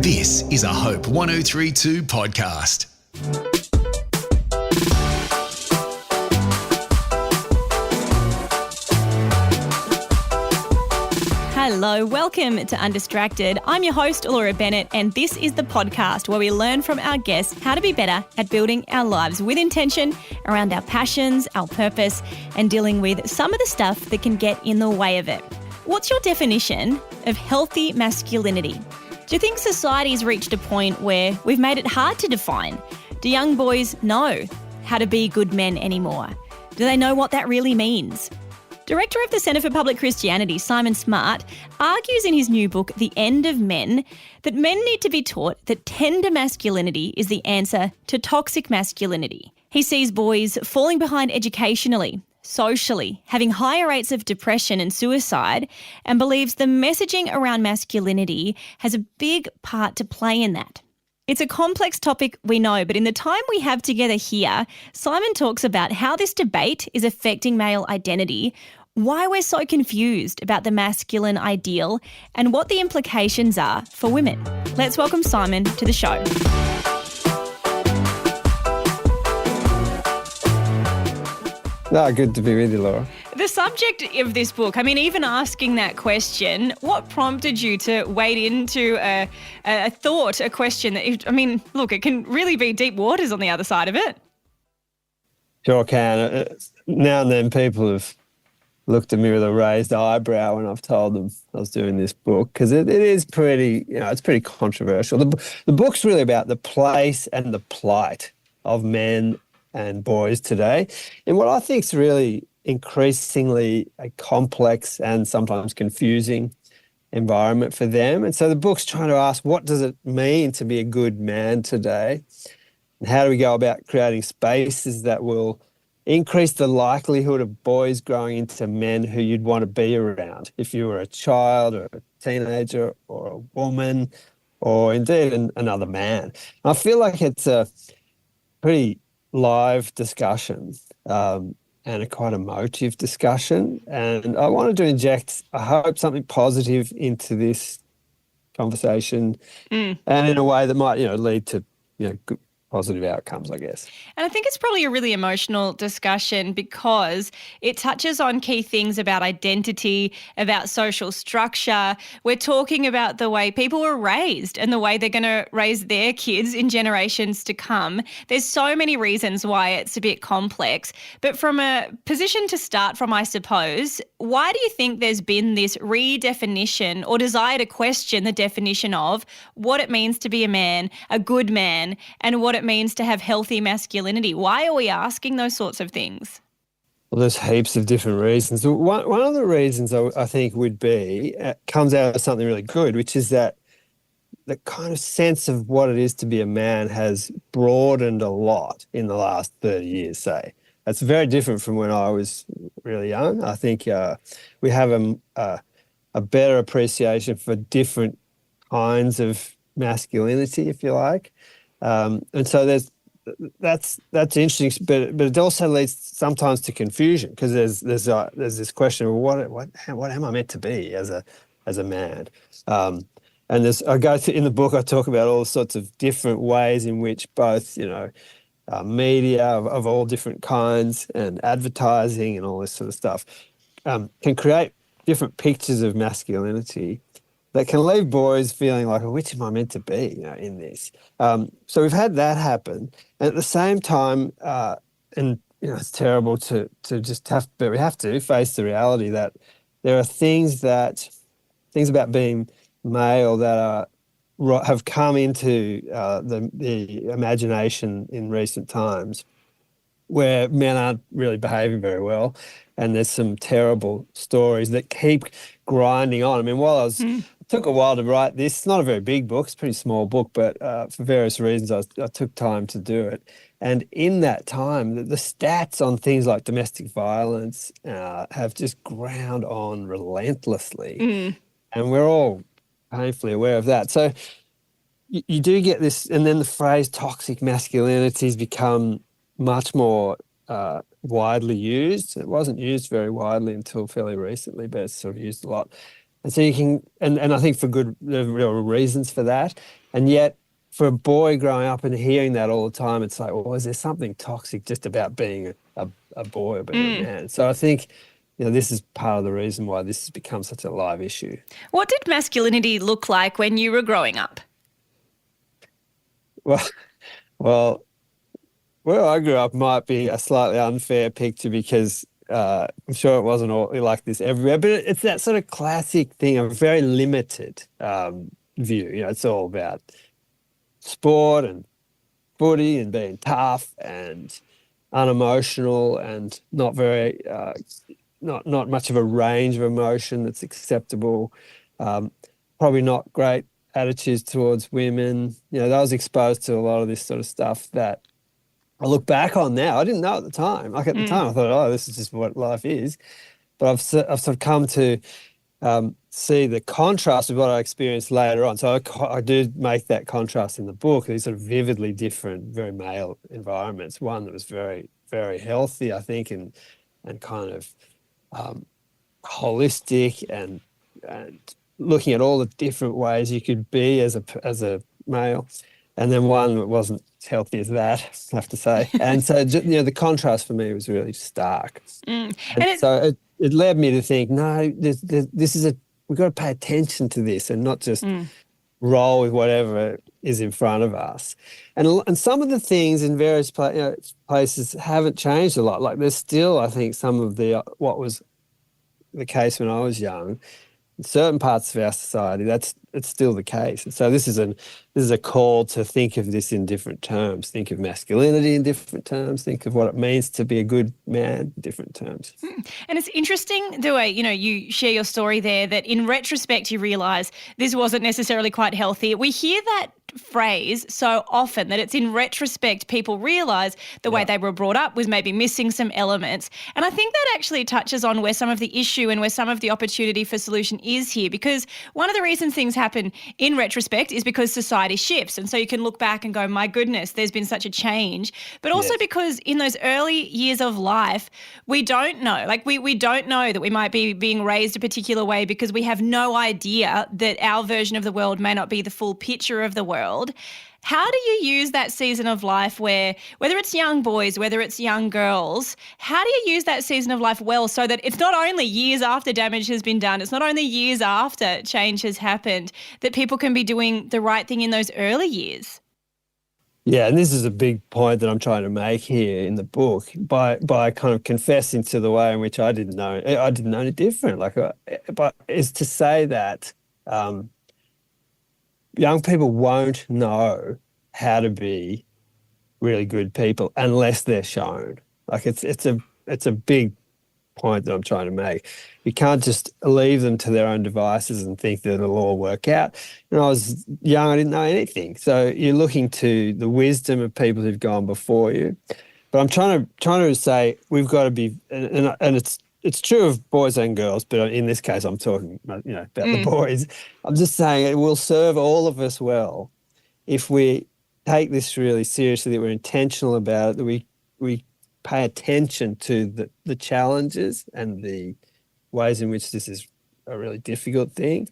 This is a Hope 1032 podcast. Hello, welcome to Undistracted. I'm your host, Laura Bennett, and this is the podcast where we learn from our guests how to be better at building our lives with intention around our passions, our purpose, and dealing with some of the stuff that can get in the way of it. What's your definition of healthy masculinity? Do you think society's reached a point where we've made it hard to define? Do young boys know how to be good men anymore? Do they know what that really means? Director of the Centre for Public Christianity, Simon Smart, argues in his new book, The End of Men, that men need to be taught that tender masculinity is the answer to toxic masculinity. He sees boys falling behind educationally, socially, having higher rates of depression and suicide, and believes the messaging around masculinity has a big part to play in that. It's a complex topic, we know, but in the time we have together here, Simon talks about how this debate is affecting male identity, why we're so confused about the masculine ideal, and what the implications are for women. Let's welcome Simon to the show. Good to be with you, Laura. The subject of this book, I mean, even asking that question, what prompted you to wade into a thought, a question that, I mean, look, it can really be deep waters on the other side of it. Sure can. Now and then people have looked at me with a raised eyebrow when I've told them I was doing this book, because it is pretty, it's pretty controversial. The book's really about the place and the plight of men and boys today in what I think is really increasingly a complex and sometimes confusing environment for them. And so the book's trying to ask, what does it mean to be a good man today? And how do we go about creating spaces that will increase the likelihood of boys growing into men who you'd want to be around if you were a child or a teenager or a woman or indeed another man? And I feel like it's a pretty live discussion and a quite emotive discussion. And I wanted to inject, I hope, something positive into this conversation and in a way that might, lead to, good, positive outcomes, I guess. And I think it's probably a really emotional discussion because it touches on key things about identity, about social structure. We're talking about the way people were raised and the way they're going to raise their kids in generations to come. There's so many reasons why it's a bit complex. But from a position to start from, I suppose, why do you think there's been this redefinition or desire to question the definition of what it means to be a man, a good man, and what it means to have healthy masculinity? Why are we asking those sorts of things? Well, there's heaps of different reasons. One of the reasons I think would be, comes out of something really good, which is that the kind of sense of what it is to be a man has broadened a lot in the last 30 years, say. That's very different from when I was really young. I think we have a better appreciation for different kinds of masculinity, if you like. And so that's interesting, but it also leads sometimes to confusion, because there's this question of what am I meant to be as a man? And in the book I talk about all sorts of different ways in which both media of all different kinds and advertising and all this sort of stuff can create different pictures of masculinity that can leave boys feeling like, which am I meant to be, in this? So we've had that happen. And at the same time, it's terrible to just but we have to face the reality that there are things about being male that have come into the imagination in recent times where men aren't really behaving very well. And there's some terrible stories that keep grinding on. I mean, it took a while to write this. It's not a very big book. It's a pretty small book, but for various reasons, I took time to do it. And in that time, the stats on things like domestic violence have just ground on relentlessly. And we're all painfully aware of that. So you do get this, and then the phrase toxic masculinity has become much more widely used. It wasn't used very widely until fairly recently, but it's sort of used a lot. And so you can, and I think for good, there are real reasons for that. And yet, for a boy growing up and hearing that all the time, it's like, well, is there something toxic just about being a boy or being a man? So I think, this is part of the reason why this has become such a live issue. What did masculinity look like when you were growing up? Well, where I grew up might be a slightly unfair picture because I'm sure it wasn't all like this everywhere, but it's that sort of classic thing of a very limited view. It's all about sport and footy and being tough and unemotional and not very, not much of a range of emotion that's acceptable. Probably not great attitudes towards women. I was exposed to a lot of this sort of stuff that I look back on now. I didn't know at the time. Like at the time, I thought, oh, this is just what life is. But I've sort of come to see the contrast of what I experienced later on. So I do make that contrast in the book. These sort of vividly different, very male environments. One that was very, very healthy, I think, and kind of holistic and looking at all the different ways you could be as a male. And then one that wasn't as healthy as that, I have to say. And so, the contrast for me was really stark. And so it led me to think, no, we've got to pay attention to this and not just roll with whatever is in front of us. And some of the things in various places haven't changed a lot. Like there's still, I think, some of what was the case when I was young. In certain parts of our society, it's still the case. And so this is a call to think of this in different terms. Think of masculinity in different terms. Think of what it means to be a good man in different terms. And it's interesting the way, you share your story there that in retrospect you realise this wasn't necessarily quite healthy. We hear that phrase so often that it's in retrospect people realise the way they were brought up was maybe missing some elements. And I think that actually touches on where some of the issue and where some of the opportunity for solution is here, because one of the reasons things happen in retrospect is because society shifts. And so you can look back and go, my goodness, there's been such a change. But also because in those early years of life, we don't know. Like we don't know that we might be being raised a particular way because we have no idea that our version of the world may not be the full picture of the world. How do you use that season of life where, whether it's young boys, whether it's young girls, how do you use that season of life well so that it's not only years after damage has been done, it's not only years after change has happened, that people can be doing the right thing in those early years? Yeah, and this is a big point that I'm trying to make here in the book by kind of confessing to the way in which I didn't know any different. But is to say that young people won't know how to be really good people unless they're shown. Like it's a big point that I'm trying to make. You can't just leave them to their own devices and think that it'll all work out. When I was young, I didn't know anything. So you're looking to the wisdom of people who've gone before you. But I'm trying to say we've got to be, and it's true of boys and girls, but in this case, I'm talking about the boys. I'm just saying it will serve all of us well if we take this really seriously, that we're intentional about it, that we pay attention to the challenges and the ways in which this is a really difficult thing.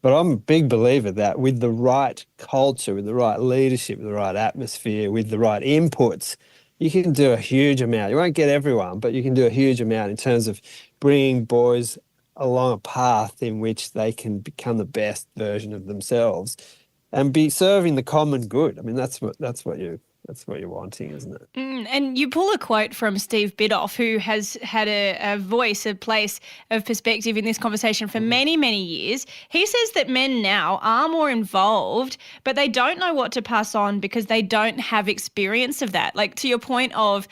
But I'm a big believer that with the right culture, with the right leadership, with the right atmosphere, with the right inputs, you can do a huge amount. You won't get everyone, but you can do a huge amount in terms of bringing boys along a path in which they can become the best version of themselves and be serving the common good. I mean, that's what you're wanting, isn't it? And you pull a quote from Steve Biddulph, who has had a voice, a place of perspective in this conversation for many, many years. He says that men now are more involved, but they don't know what to pass on because they don't have experience of that. Like to your point of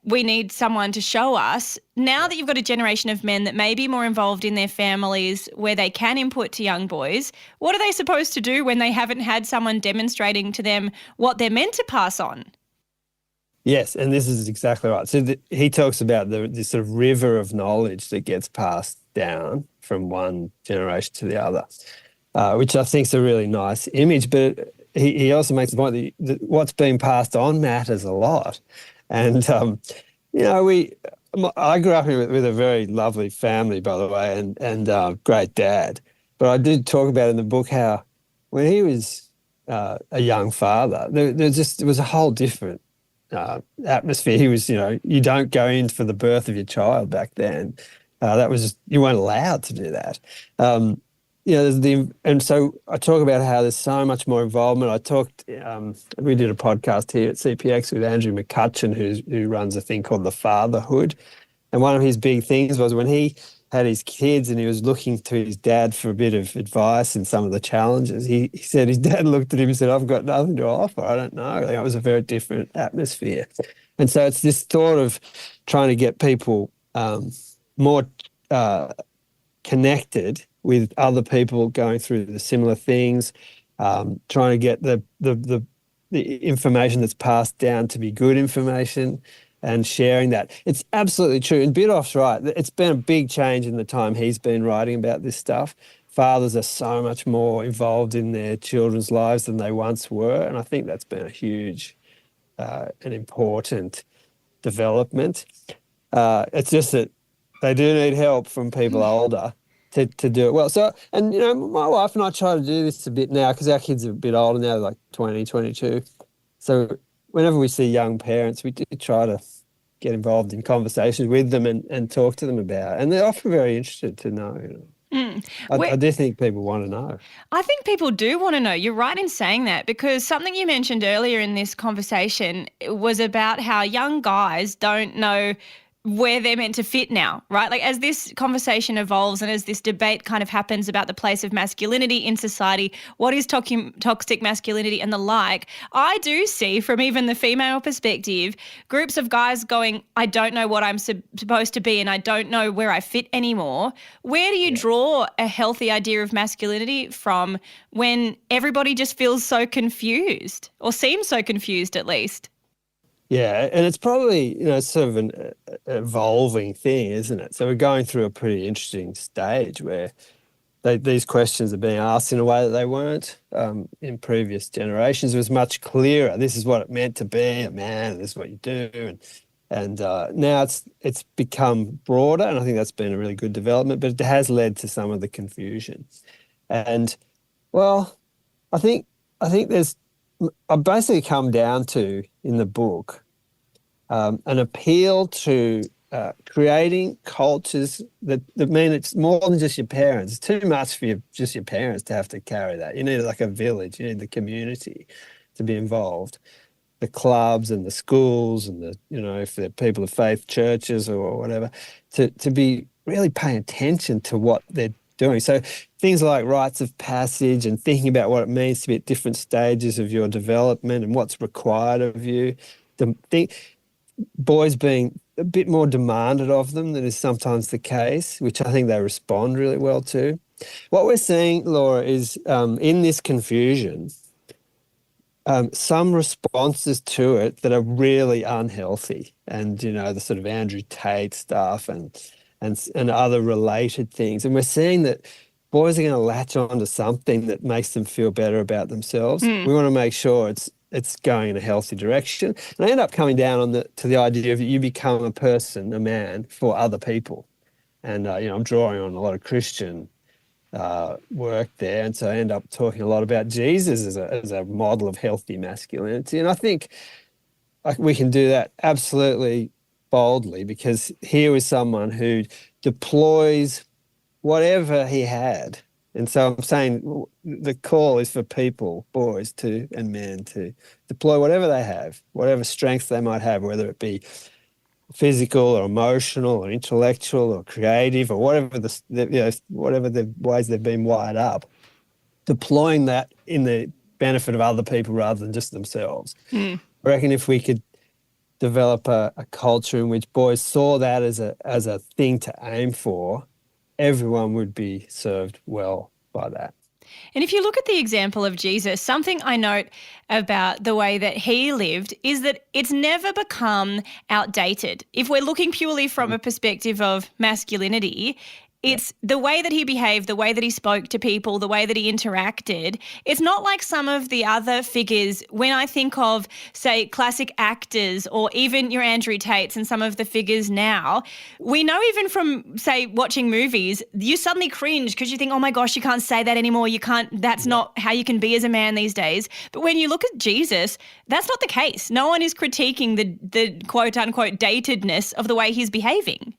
we need someone to show us. Now that you've got a generation of men that may be more involved in their families where they can input to young boys, what are they supposed to do when they haven't had someone demonstrating to them what they're meant to pass on? Yes, and this is exactly right. So he talks about this sort of river of knowledge that gets passed down from one generation to the other, which I think is a really nice image. But he also makes the point that what's being passed on matters a lot. And, I grew up with a very lovely family, by the way, and great dad. But I did talk about in the book how when he was a young father, there was a whole different atmosphere. He was, you don't go in for the birth of your child back then. That was just, you weren't allowed to do that. And so I talk about how there's so much more involvement. We did a podcast here at CPX with Andrew McCutcheon, who runs a thing called The Fatherhood. And one of his big things was when he had his kids and he was looking to his dad for a bit of advice in some of the challenges, he said his dad looked at him and said, "I've got nothing to offer. I don't know." It was a very different atmosphere. And so it's this thought of trying to get people more connected with other people going through the similar things, trying to get the information that's passed down to be good information and sharing that. It's absolutely true. And Bidoff's right. It's been a big change in the time he's been writing about this stuff. Fathers are so much more involved in their children's lives than they once were. And I think that's been a huge and important development. It's just that they do need help from people older to do it well. So, and, my wife and I try to do this a bit now because our kids are a bit older now, like 20, 22. So whenever we see young parents, we do try to get involved in conversations with them and talk to them about it. And they're often very interested to know. I do think people want to know. I think people do want to know. You're right in saying that, because something you mentioned earlier in this conversation was about how young guys don't know where they're meant to fit now, right? Like, as this conversation evolves and as this debate kind of happens about the place of masculinity in society, what is toxic masculinity and the like, I do see from even the female perspective, groups of guys going, "I don't know what I'm supposed to be and I don't know where I fit anymore." Where do you draw a healthy idea of masculinity from when everybody just feels so confused, or seems so confused at least? Yeah, and it's probably, sort of an evolving thing, isn't it? So we're going through a pretty interesting stage where these questions are being asked in a way that they weren't in previous generations. It was much clearer. This is what it meant to be a man, and this is what you do. And now it's become broader, and I think that's been a really good development, but it has led to some of the confusion. And, well, I think I basically come down to, in the book, an appeal to creating cultures that mean it's more than just your parents. It's too much for just your parents to have to carry that. You need like a village. You need the community to be involved, the clubs and the schools and if they're people of faith, churches or whatever, to be really paying attention to what they're doing. So things like rites of passage and thinking about what it means to be at different stages of your development and what's required of you. Boys being a bit more demanded of them than is sometimes the case, which I think they respond really well to. What we're seeing, Laura, is in this confusion, some responses to it that are really unhealthy, and the sort of Andrew Tate stuff and other related things. And we're seeing that boys are going to latch on to something that makes them feel better about themselves. We want to make sure it's going in a healthy direction. And I end up coming down to the idea of you become a person, a man, for other people. And, I'm drawing on a lot of Christian work there. And so I end up talking a lot about Jesus as a model of healthy masculinity. And I think we can do that absolutely boldly, because here was someone who deploys whatever he had. And so I'm saying the call is for people, boys and men, to deploy whatever they have, whatever strengths they might have, whether it be physical or emotional or intellectual or creative or whatever the ways they've been wired up, deploying that in the benefit of other people rather than just themselves. I reckon if we could develop a culture in which boys saw that as a thing to aim for, everyone would be served well by that. And if you look at the example of Jesus, something I note about the way that he lived is that it's never become outdated. If we're looking purely from a perspective of masculinity, It's the way that he behaved, the way that he spoke to people, the way that he interacted. It's not like some of the other figures. When I think of, say, classic actors or even your Andrew Tates and some of the figures now, we know even from, say, watching movies, you suddenly cringe because you think, oh my gosh, you can't say that anymore. You can't, that's not how you can be as a man these days. But when you look at Jesus, that's not the case. No one is critiquing the quote unquote datedness of the way he's behaving.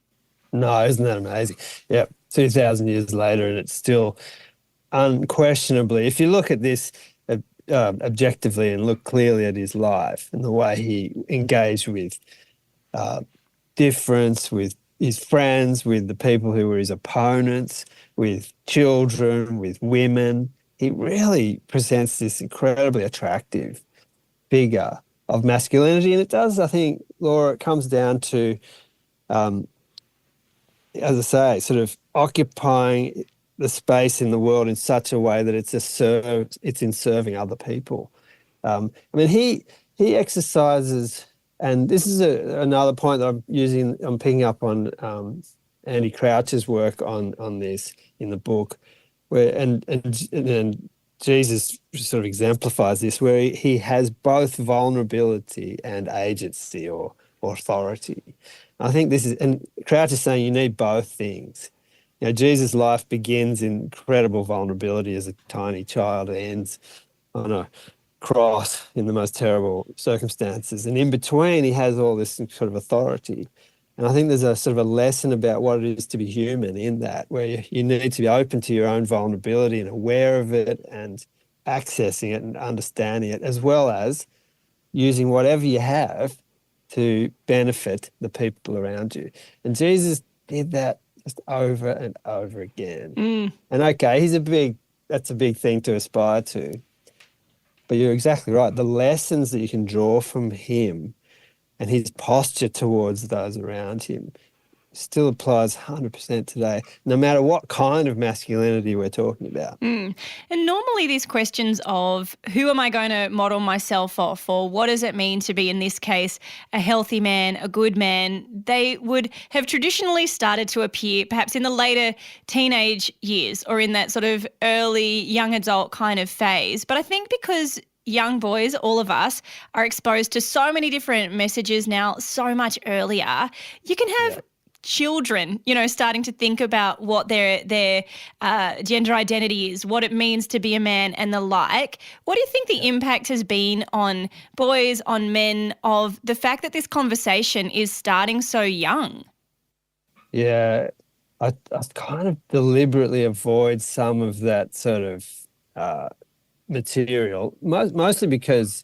No, isn't that amazing? Yeah, 2,000 years later, and it's still unquestionably, if you look at this objectively and look clearly at his life and the way he engaged with difference, with his friends, with the people who were his opponents, with children, with women, he really presents this incredibly attractive figure of masculinity. And it does, I think, Laura, it comes down to as I say, sort of occupying the space in the world in such a way that it's in serving other people. I mean, he exercises, and this is another point that I'm picking up on Andy Crouch's work on this in the book, where and Jesus sort of exemplifies this, where he has both vulnerability and agency or authority. I think this is, and Crouch is saying you need both things. You know, Jesus' life begins in incredible vulnerability as a tiny child, ends on a cross in the most terrible circumstances. And in between, he has all this sort of authority. And I think there's a sort of a lesson about what it is to be human in that, where you need to be open to your own vulnerability and aware of it and accessing it and understanding it, as well as using whatever you have to benefit the people around you. And Jesus did that just over and over again. And okay, that's a big thing to aspire to. But you're exactly right. The lessons that you can draw from him and his posture towards those around him still applies 100% today, no matter what kind of masculinity we're talking about. And normally these questions of who am I going to model myself off, or what does it mean to be, in this case, a healthy man, a good man, they would have traditionally started to appear perhaps in the later teenage years or in that sort of early young adult kind of phase. But I think because young boys, all of us, are exposed to so many different messages now so much earlier, you can have children, starting to think about what their gender identity is, what it means to be a man and the like. What do you think the impact has been on boys, on men, of the fact that this conversation is starting so young? Yeah, I kind of deliberately avoid some of that sort of material, mostly because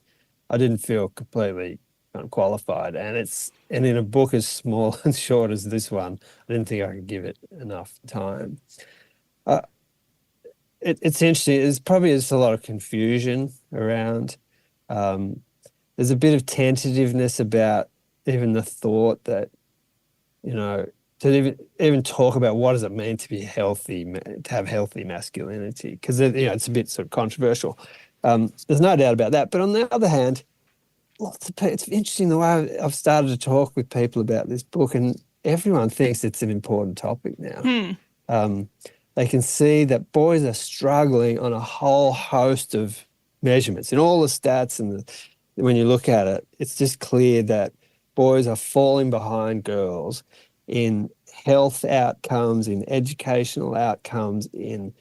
I didn't feel completely unqualified, and in a book as small and short as this one, I didn't think I could give it enough time. It's interesting. There's probably just a lot of confusion around. There's a bit of tentativeness about even the thought that, to even talk about what does it mean to be healthy, to have healthy masculinity, because it's a bit sort of controversial. There's no doubt about that. But on the other hand, it's interesting the way I've started to talk with people about this book, and everyone thinks it's an important topic now. They can see that boys are struggling on a whole host of measurements in all the stats, and when you look at it, it's just clear that boys are falling behind girls in health outcomes, in educational outcomes, in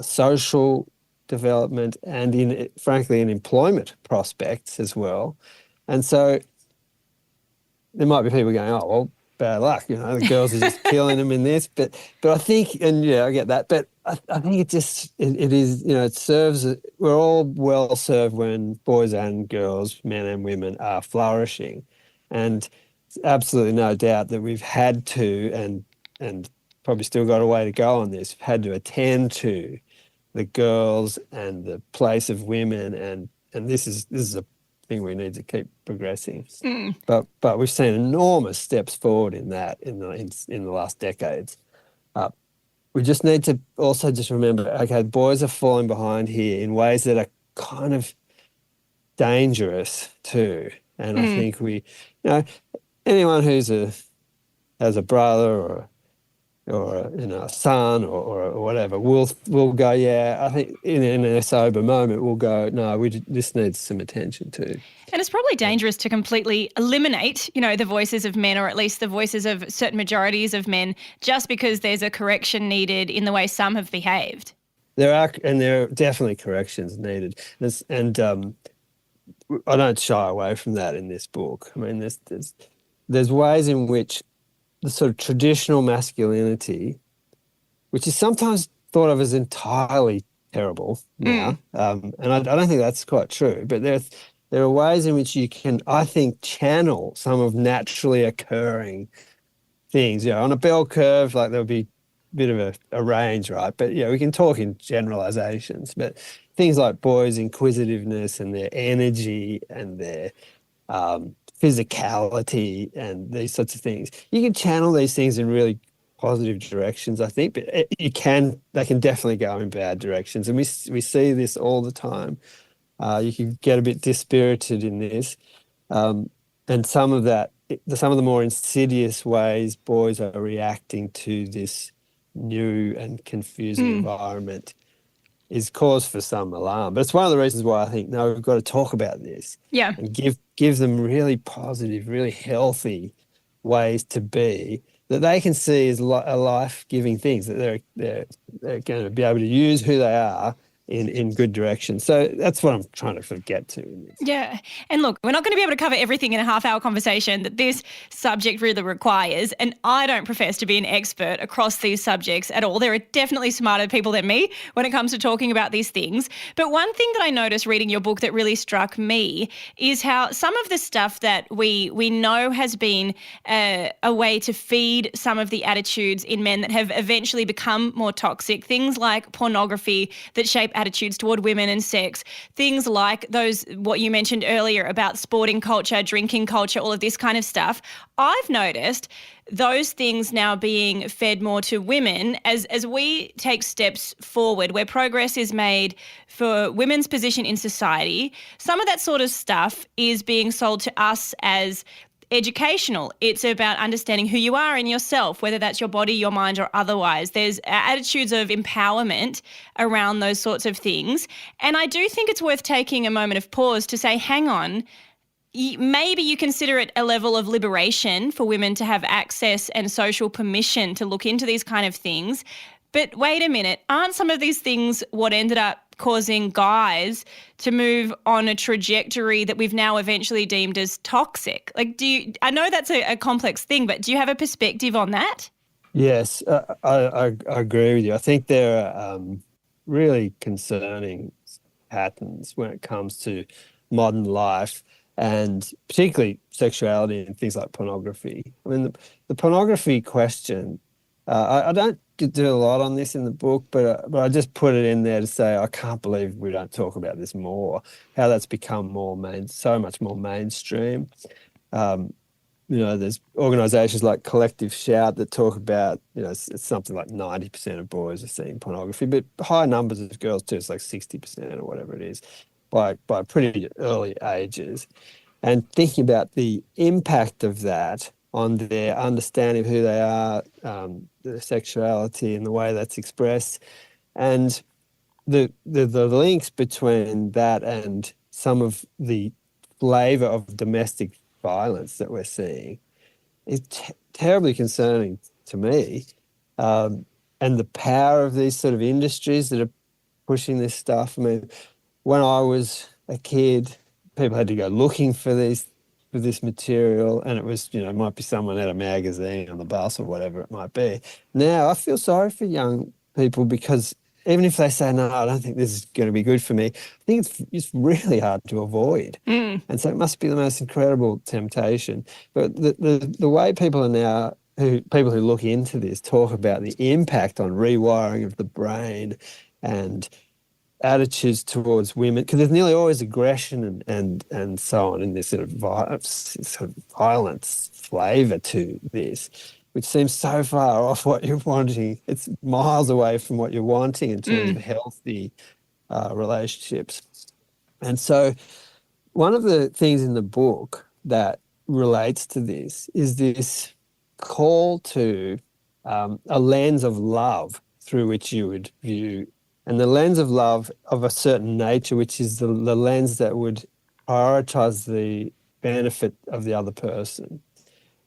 social development, and frankly in employment prospects as well. And so there might be people going, oh, well, bad luck, the girls are just killing them in this. But I think, and yeah, I get that, but I think it is, it serves, we're all well served when boys and girls, men and women, are flourishing. And it's absolutely no doubt that we've had to, and probably still got a way to go on this, had to attend to the girls and the place of women, and this is a thing we need to keep progressing. But we've seen enormous steps forward in that in the last decades. We just need to also just remember, okay, boys are falling behind here in ways that are kind of dangerous too. And I think anyone has a brother or or a son or whatever, we'll go, yeah, I think in a sober moment, we'll go, no, this needs some attention too. And it's probably dangerous to completely eliminate, the voices of men, or at least the voices of certain majorities of men, just because there's a correction needed in the way some have behaved. There are definitely corrections needed. And I don't shy away from that in this book. I mean, there's ways in which the sort of traditional masculinity, which is sometimes thought of as entirely terrible now, and I don't think that's quite true, but there are ways in which you can, I think, channel some of naturally occurring things. On a bell curve, like there'll be a bit of a range, right? But we can talk in generalizations, but things like boys' inquisitiveness and their energy and their physicality and these sorts of things. You can channel these things in really positive directions, I think, but they can definitely go in bad directions. And we see this all the time. You can get a bit dispirited in this. And some of the more insidious ways boys are reacting to this new and confusing environment is cause for some alarm. But it's one of the reasons why I think, no, we've got to talk about this. Yeah. And give them really positive, really healthy ways to be that they can see as a life-giving things, that they're going to be able to use who they are in good direction. So that's what I'm trying to sort of get to in this. Yeah. And look, we're not going to be able to cover everything in a half-hour conversation that this subject really requires, and I don't profess to be an expert across these subjects at all. There are definitely smarter people than me when it comes to talking about these things. But one thing that I noticed reading your book that really struck me is how some of the stuff that we know has been a way to feed some of the attitudes in men that have eventually become more toxic, things like pornography that shape attitudes toward women and sex, things like those, what you mentioned earlier about sporting culture, drinking culture, all of this kind of stuff. I've noticed those things now being fed more to women as we take steps forward where progress is made for women's position in society. Some of that sort of stuff is being sold to us as educational. It's about understanding who you are in yourself, whether that's your body, your mind, or otherwise. There's attitudes of empowerment around those sorts of things. And I do think it's worth taking a moment of pause to say, hang on, maybe you consider it a level of liberation for women to have access and social permission to look into these kind of things. But wait a minute, aren't some of these things what ended up causing guys to move on a trajectory that we've now eventually deemed as toxic? Like, I know that's a complex thing, but do you have a perspective on that? Yes, I agree with you. I think there are really concerning patterns when it comes to modern life, and particularly sexuality and things like pornography. I mean, the pornography question, I don't do a lot on this in the book, but I just put it in there to say I can't believe we don't talk about this more, how that's become so much more mainstream. There's organisations like Collective Shout that talk about, it's something like 90% of boys are seeing pornography, but high numbers of girls too. It's like 60% or whatever it is by pretty early ages. And thinking about the impact of that on their understanding of who they are, their sexuality and the way that's expressed, and the links between that and some of the flavour of domestic violence that we're seeing is terribly concerning to me. And the power of these sort of industries that are pushing this stuff. I mean, when I was a kid, people had to go looking for this material, and it was, it might be someone at a magazine on the bus or whatever it might be. Now I feel sorry for young people, because even if they say, no, I don't think this is going to be good for me, I think it's really hard to avoid. And so it must be the most incredible temptation. But the way people are now, people who look into this talk about the impact on rewiring of the brain and attitudes towards women, because there's nearly always aggression and so on in this sort of violence flavour to this, which seems so far off what you're wanting. It's miles away from what you're wanting in terms of healthy relationships. And so one of the things in the book that relates to this is this call to a lens of love through which you would view, and the lens of love of a certain nature, which is the lens that would prioritize the benefit of the other person.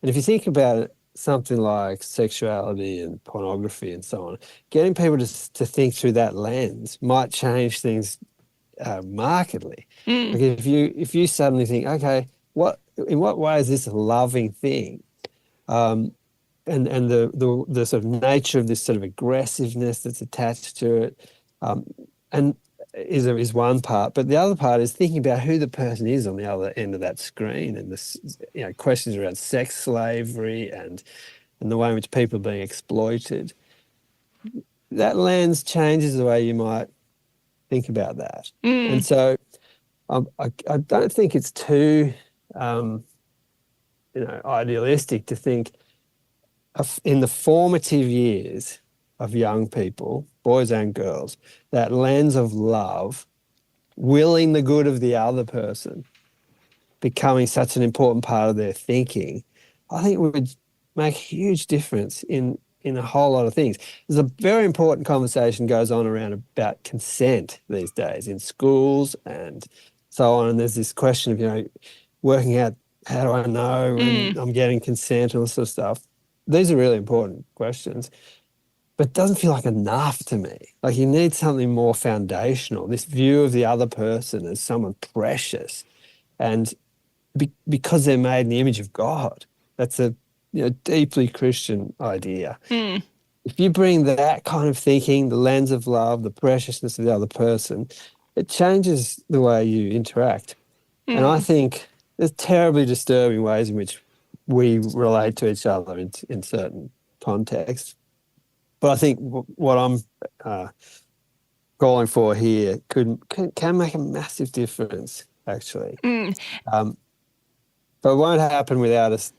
And if you think about it, something like sexuality and pornography and so on, getting people to think through that lens might change things markedly. Like if you suddenly think, okay, in what way is this a loving thing? And the sort of nature of this sort of aggressiveness that's attached to it, and is one part, but the other part is thinking about who the person is on the other end of that screen, and this, questions around sex slavery and the way in which people are being exploited. That lens changes the way you might think about that, and so I don't think it's too idealistic to think in the formative years of young people, boys and girls, that lens of love, willing the good of the other person, becoming such an important part of their thinking, I think would make a huge difference in a whole lot of things. There's a very important conversation goes on around about consent these days in schools and so on. And there's this question of, working out, how do I know when I'm getting consent and all this sort of stuff. These are really important questions, but it doesn't feel like enough to me. Like you need something more foundational, this view of the other person as someone precious, and because they're made in the image of God. That's a deeply Christian idea. If you bring that kind of thinking, the lens of love, the preciousness of the other person, it changes the way you interact. And I think there's terribly disturbing ways in which we relate to each other in certain contexts. But I think what I'm calling for here can make a massive difference, actually. But it won't happen without us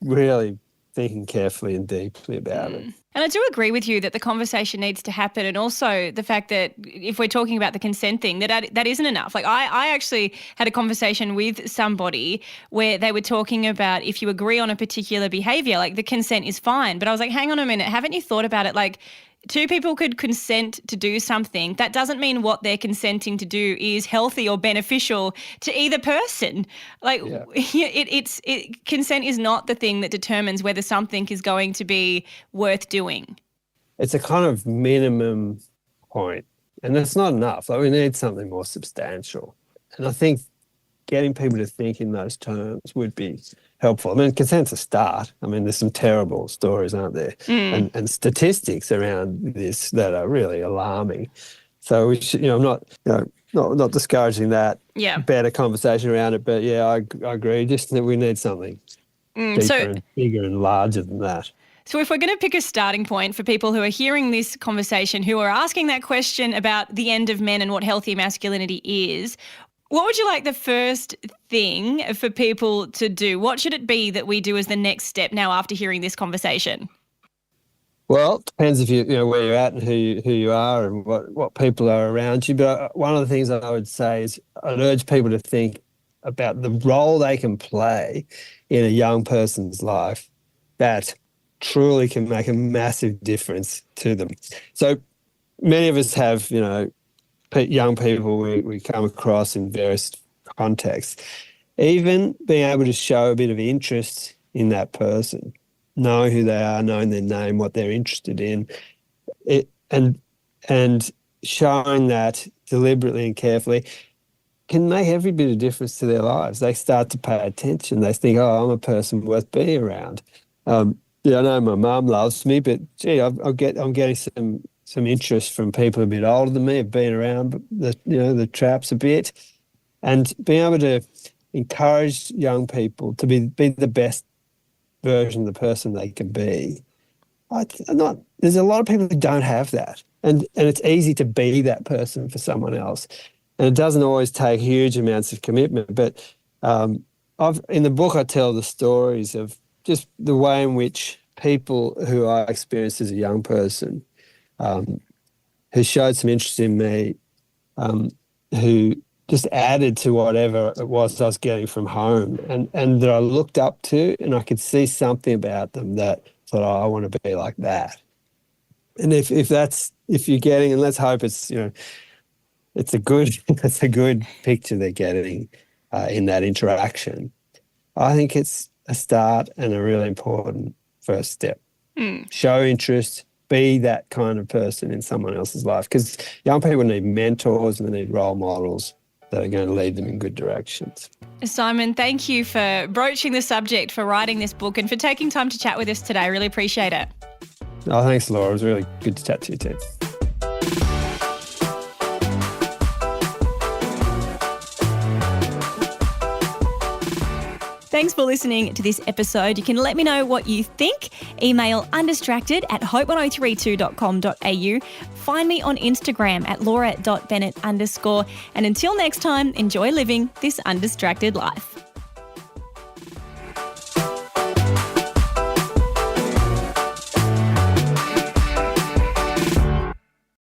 really thinking carefully and deeply about it. And I do agree with you that the conversation needs to happen, and also the fact that if we're talking about the consent thing, that isn't enough. Like I actually had a conversation with somebody where they were talking about if you agree on a particular behavior, like the consent is fine. But I was like, hang on a minute, haven't you thought about it? Like two people could consent to do something. That doesn't mean what they're consenting to do is healthy or beneficial to either person. Like consent is not the thing that determines whether something is going to be worth doing. It's a kind of minimum point, and that's not enough. Like we need something more substantial. And I think getting people to think in those terms would be helpful. I mean, consent's a start. I mean, there's some terrible stories, aren't there? And statistics around this that are really alarming. So we should, I'm not discouraging that. Better conversation around it, but I agree. Just that we need something deeper and bigger and larger than that. So if we're going to pick a starting point for people who are hearing this conversation, who are asking that question about the end of men and what healthy masculinity is, what would you like the first thing for people to do? What should it be that we do as the next step now after hearing this conversation? Well, it depends if you know where you're at and who you are and what people are around you. But one of the things I would say is I'd urge people to think about the role they can play in a young person's life that truly can make a massive difference to them. So many of us have, young people we come across in various contexts. Even being able to show a bit of interest in that person, knowing who they are, knowing their name, what they're interested in, and showing that deliberately and carefully can make every bit of difference to their lives. They start to pay attention. They think, oh, I'm a person worth being around. I know my mum loves me, but gee, I'm getting some interest from people a bit older than me, have been around the traps a bit, and being able to encourage young people to be the best version of the person they can be. There's a lot of people who don't have that, and it's easy to be that person for someone else, and it doesn't always take huge amounts of commitment. But in the book I tell the stories of just the way in which people who I experienced as a young person, who showed some interest in me, who just added to whatever it was I was getting from home, and that I looked up to, and I could see something about them that thought, oh, I want to be like that. And if you're getting, and let's hope it's, it's a good picture they're getting in that interaction. I think it's a start and a really important first step. Show interest, be that kind of person in someone else's life, because young people need mentors and they need role models that are going to lead them in good directions. Simon, thank you for broaching the subject, for writing this book, and for taking time to chat with us today. I really appreciate it. Oh, thanks, Laura. It was really good to chat to you too. Thanks for listening to this episode. You can let me know what you think. Email undistracted@hope1032.com.au. Find me on Instagram at laura.bennett_. And until next time, enjoy living this undistracted life.